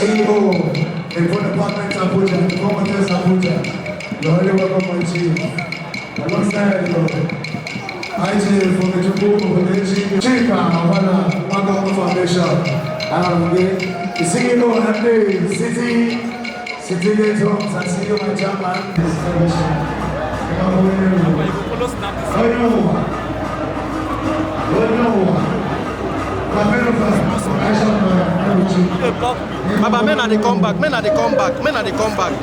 CEO, the Department Abuja, the Commanders Abuja. You're highly welcome, my chief. Alongside IG from the Jukuku Foundation, Chika, Havana, Magama Foundation. The CEO of the City Gate Homes, and CEO my chairman. Baba, men are the comeback, men are the comeback, men are the comeback.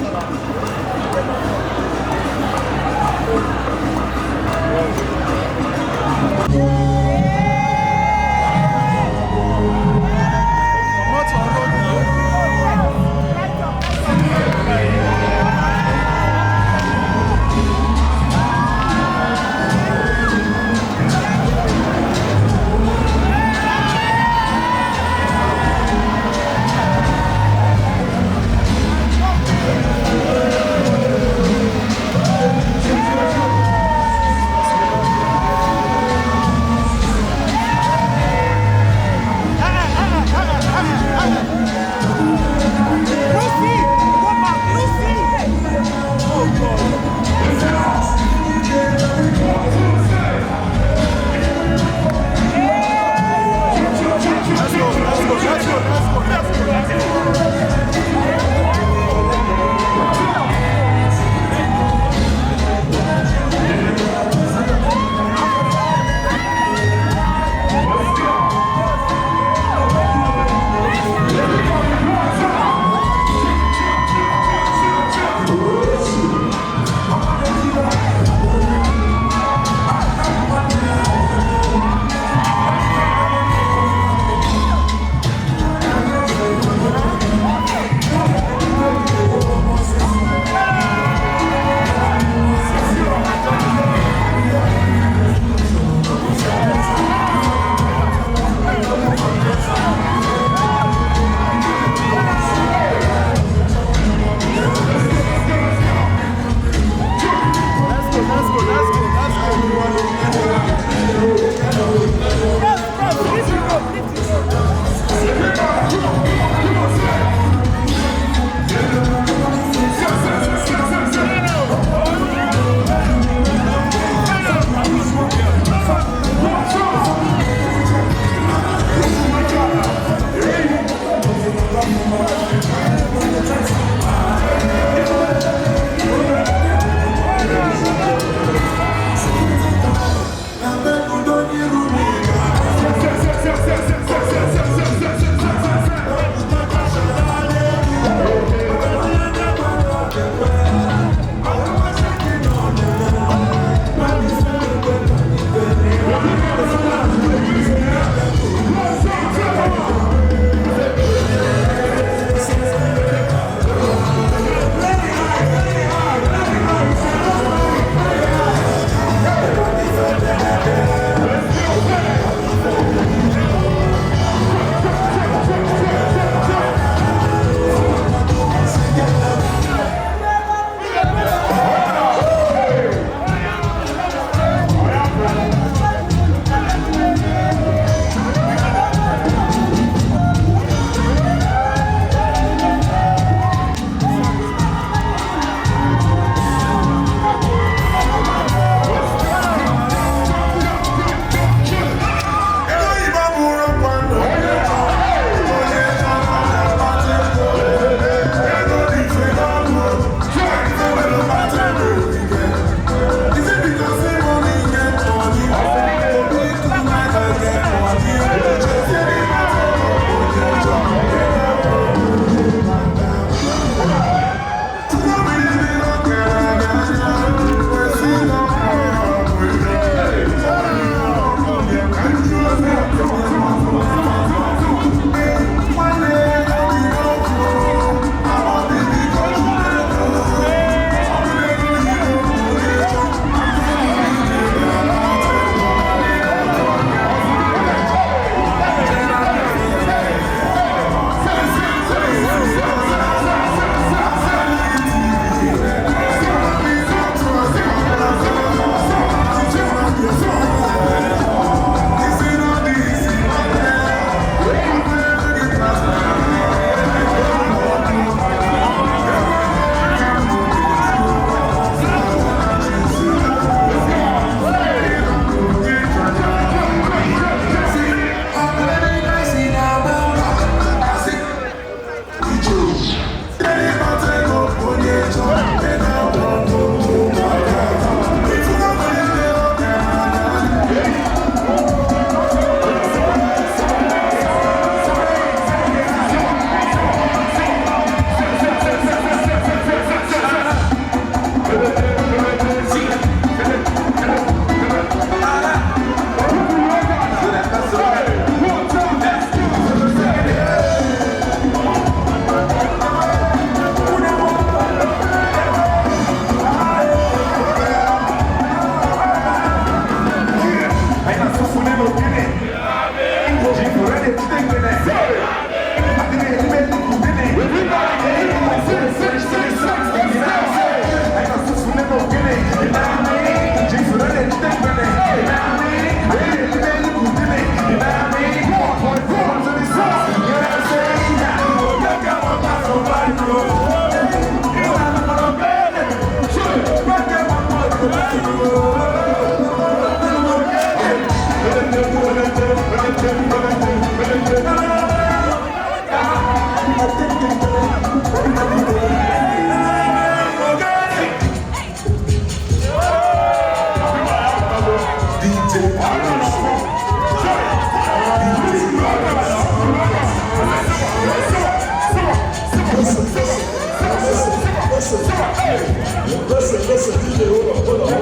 Listen, DJ, hold on.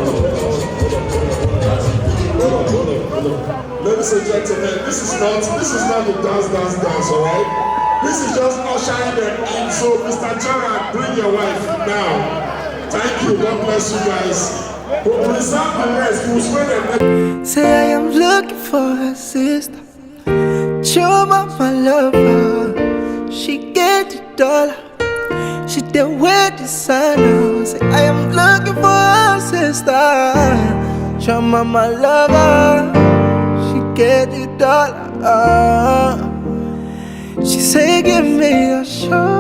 Ladies and gentlemen, this is not the dance, alright? This is just ushering them in. So, Mr. Gerard, bring your wife now. Thank you, God bless you guys. We'll reserve the rest, we'll spend them. Say I am looking for a sister. Show my lover. She get the dollar. She done with the sun. Say I am looking for a sister. Show my lover. She get the dollar. She say give me a shot.